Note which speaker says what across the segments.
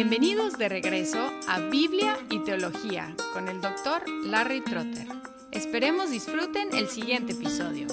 Speaker 1: Bienvenidos de regreso a Biblia y Teología con el Dr. Larry Trotter. Esperemos disfruten el siguiente episodio.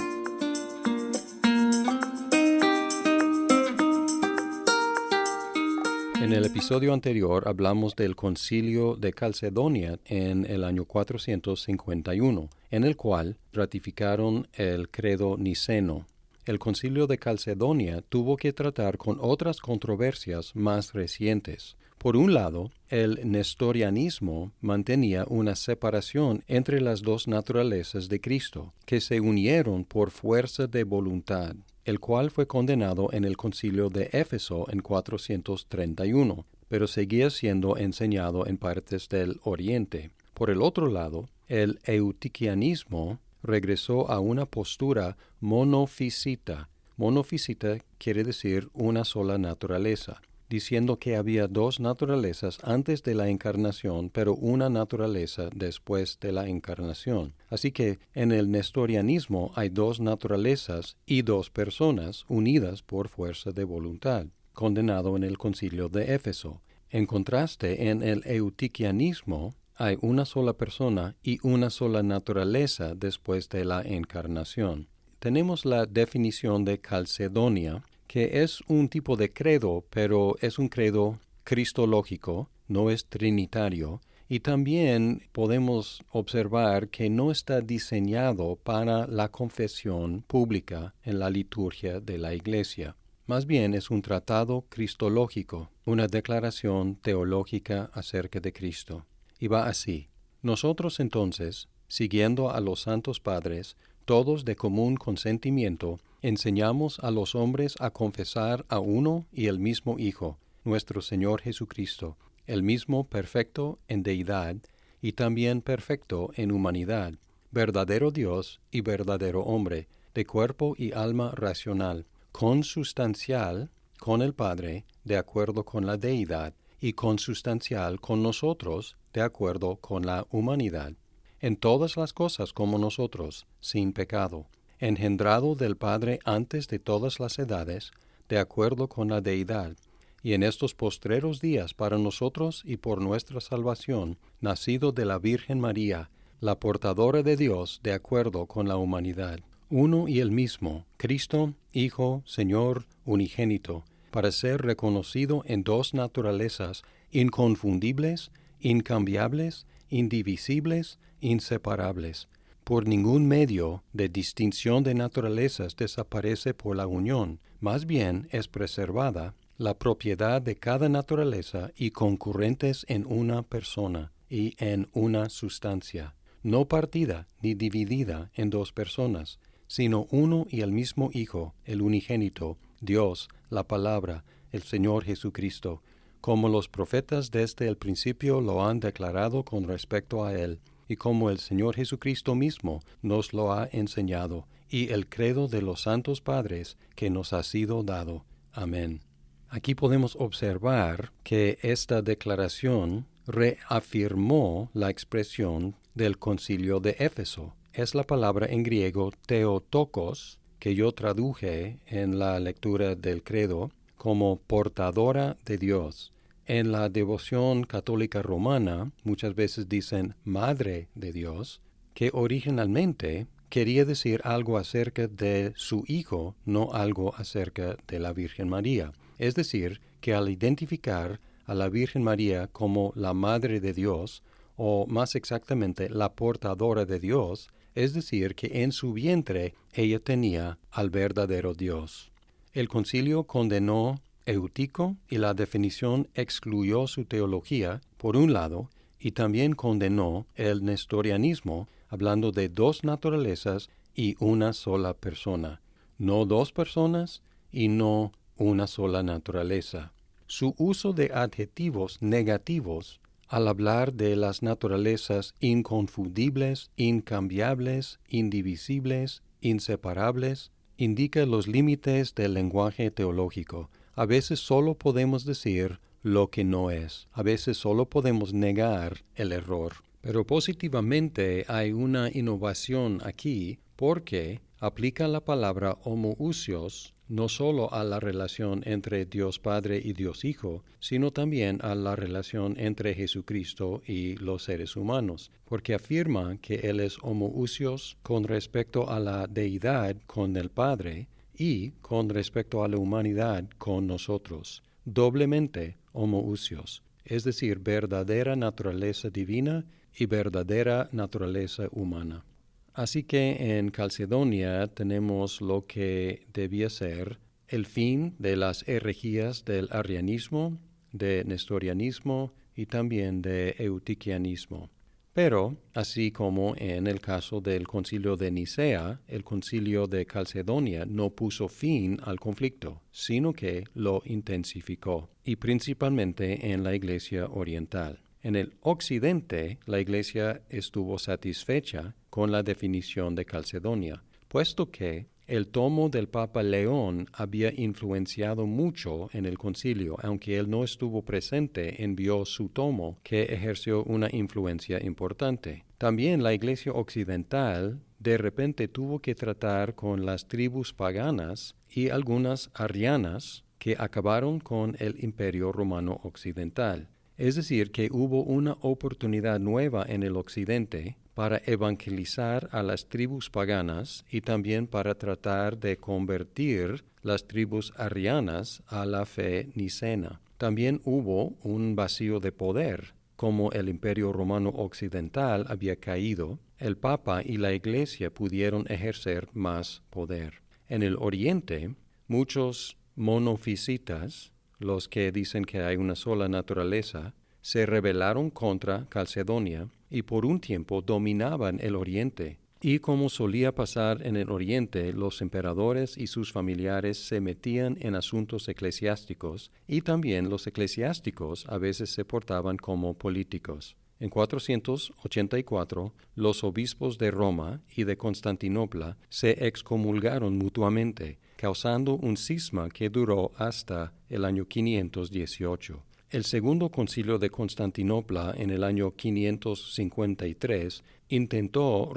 Speaker 2: En el episodio anterior hablamos del Concilio de Calcedonia en el año 451, en el cual ratificaron el credo niceno. El Concilio de Calcedonia tuvo que tratar con otras controversias más recientes. Por un lado, el nestorianismo mantenía una separación entre las dos naturalezas de Cristo, que se unieron por fuerza de voluntad, el cual fue condenado en el Concilio de Éfeso en 431, pero seguía siendo enseñado en partes del Oriente. Por el otro lado, el eutiquianismo regresó a una postura monofisita. Monofisita quiere decir una sola naturaleza, diciendo que había dos naturalezas antes de la encarnación, pero una naturaleza después de la encarnación. Así que en el nestorianismo hay dos naturalezas y dos personas unidas por fuerza de voluntad, condenado en el Concilio de Éfeso. En contraste, en el eutiquianismo hay una sola persona y una sola naturaleza después de la encarnación. Tenemos la definición de Calcedonia, que es un tipo de credo, pero es un credo cristológico, no es trinitario, y también podemos observar que no está diseñado para la confesión pública en la liturgia de la Iglesia. Más bien es un tratado cristológico, una declaración teológica acerca de Cristo. Y va así: nosotros entonces, siguiendo a los santos padres, todos de común consentimiento, enseñamos a los hombres a confesar a uno y el mismo Hijo, nuestro Señor Jesucristo, el mismo perfecto en deidad y también perfecto en humanidad, verdadero Dios y verdadero hombre, de cuerpo y alma racional, consustancial con el Padre, de acuerdo con la deidad, y consustancial con nosotros, de acuerdo con la humanidad, en todas las cosas como nosotros, sin pecado, engendrado del Padre antes de todas las edades, de acuerdo con la deidad, y en estos postreros días para nosotros y por nuestra salvación, nacido de la Virgen María, la portadora de Dios, de acuerdo con la humanidad, uno y el mismo, Cristo, Hijo, Señor, unigénito, para ser reconocido en dos naturalezas inconfundibles, incambiables, indivisibles, inseparables. Por ningún medio de distinción de naturalezas desaparece por la unión, más bien es preservada la propiedad de cada naturaleza y concurrentes en una persona y en una sustancia, no partida ni dividida en dos personas, sino uno y el mismo Hijo, el unigénito, Dios, la Palabra, el Señor Jesucristo, como los profetas desde el principio lo han declarado con respecto a Él, y como el Señor Jesucristo mismo nos lo ha enseñado, y el credo de los santos padres que nos ha sido dado. Amén. Aquí podemos observar que esta declaración reafirmó la expresión del Concilio de Éfeso. Es la palabra en griego theotokos, que yo traduje en la lectura del credo como portadora de Dios. En la devoción católica romana muchas veces dicen Madre de Dios, que originalmente quería decir algo acerca de su Hijo, no algo acerca de la Virgen María. Es decir, que al identificar a la Virgen María como la Madre de Dios, o más exactamente la portadora de Dios, es decir, que en su vientre ella tenía al verdadero Dios. El concilio condenó Eutico y la definición excluyó su teología, por un lado, y también condenó el nestorianismo, hablando de dos naturalezas y una sola persona, no dos personas y no una sola naturaleza. Su uso de adjetivos negativos al hablar de las naturalezas inconfundibles, incambiables, indivisibles, inseparables, indica los límites del lenguaje teológico. A veces solo podemos decir lo que no es. A veces solo podemos negar el error. Pero positivamente hay una innovación aquí porque aplica la palabra homoousios no solo a la relación entre Dios Padre y Dios Hijo, sino también a la relación entre Jesucristo y los seres humanos, porque afirma que Él es homoousios con respecto a la deidad con el Padre y con respecto a la humanidad con nosotros, doblemente homoousios, es decir, verdadera naturaleza divina y verdadera naturaleza humana. Así que en Calcedonia tenemos lo que debía ser el fin de las herejías del arrianismo, de nestorianismo y también de eutiquianismo. Pero, así como en el caso del concilio de Nicea, el concilio de Calcedonia no puso fin al conflicto, sino que lo intensificó, y principalmente en la Iglesia oriental. En el occidente, la Iglesia estuvo satisfecha con la definición de Calcedonia, puesto que el tomo del Papa León había influenciado mucho en el concilio, aunque él no estuvo presente, envió su tomo, que ejerció una influencia importante. También la Iglesia occidental de repente tuvo que tratar con las tribus paganas y algunas arrianas que acabaron con el Imperio Romano Occidental. Es decir, que hubo una oportunidad nueva en el occidente para evangelizar a las tribus paganas y también para tratar de convertir las tribus arrianas a la fe nicena. También hubo un vacío de poder. Como el Imperio Romano Occidental había caído, el Papa y la Iglesia pudieron ejercer más poder. En el Oriente, muchos monofisitas, los que dicen que hay una sola naturaleza, se rebelaron contra Calcedonia y por un tiempo dominaban el Oriente. Y como solía pasar en el Oriente, los emperadores y sus familiares se metían en asuntos eclesiásticos y también los eclesiásticos a veces se portaban como políticos. En 484, los obispos de Roma y de Constantinopla se excomulgaron mutuamente, causando un cisma que duró hasta el año 518. El segundo concilio de Constantinopla en el año 553 intentó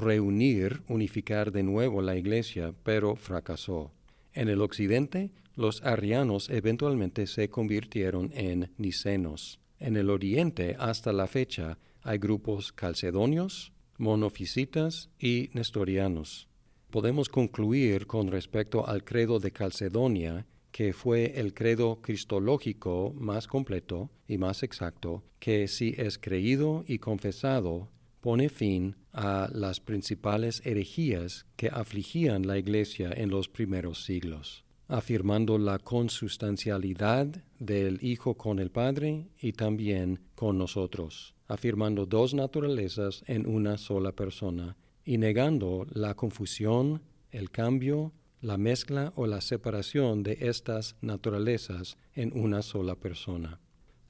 Speaker 2: unificar de nuevo la Iglesia, pero fracasó. En el occidente, los arrianos eventualmente se convirtieron en nicenos. En el oriente, hasta la fecha, hay grupos calcedonios, monofisitas y nestorianos. Podemos concluir con respecto al credo de Calcedonia, que fue el credo cristológico más completo y más exacto, que si es creído y confesado, pone fin a las principales herejías que afligían la Iglesia en los primeros siglos, afirmando la consustancialidad del Hijo con el Padre y también con nosotros, afirmando dos naturalezas en una sola persona y negando la confusión, el cambio, la mezcla o la separación de estas naturalezas en una sola persona.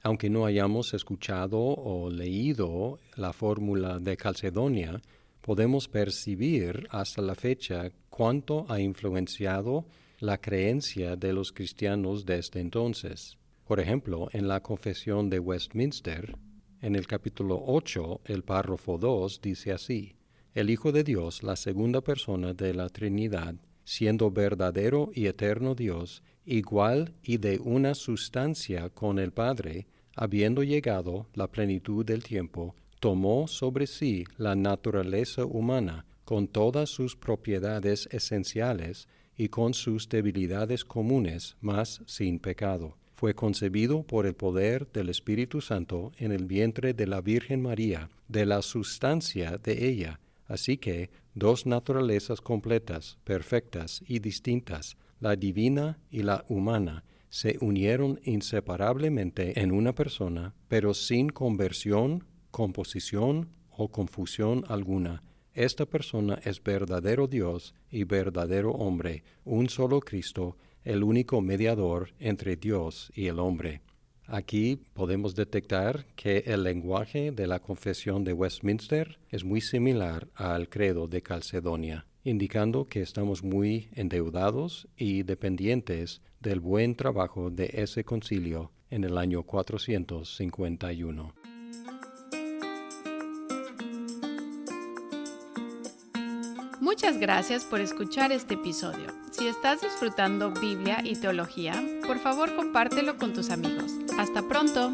Speaker 2: Aunque no hayamos escuchado o leído la fórmula de Calcedonia, podemos percibir hasta la fecha cuánto ha influenciado la creencia de los cristianos desde entonces. Por ejemplo, en la Confesión de Westminster, en el capítulo 8, el párrafo 2 dice así: el Hijo de Dios, la segunda persona de la Trinidad, siendo verdadero y eterno Dios, igual y de una sustancia con el Padre, habiendo llegado la plenitud del tiempo, tomó sobre sí la naturaleza humana, con todas sus propiedades esenciales y con sus debilidades comunes, mas sin pecado. Fue concebido por el poder del Espíritu Santo en el vientre de la Virgen María, de la sustancia de ella. Así que dos naturalezas completas, perfectas y distintas, la divina y la humana, se unieron inseparablemente en una persona, pero sin conversión, composición o confusión alguna. Esta persona es verdadero Dios y verdadero hombre, un solo Cristo, el único mediador entre Dios y el hombre. Aquí podemos detectar que el lenguaje de la Confesión de Westminster es muy similar al credo de Calcedonia, indicando que estamos muy endeudados y dependientes del buen trabajo de ese concilio en el año 451.
Speaker 1: Muchas gracias por escuchar este episodio. Si estás disfrutando Biblia y teología, por favor compártelo con tus amigos. ¡Hasta pronto!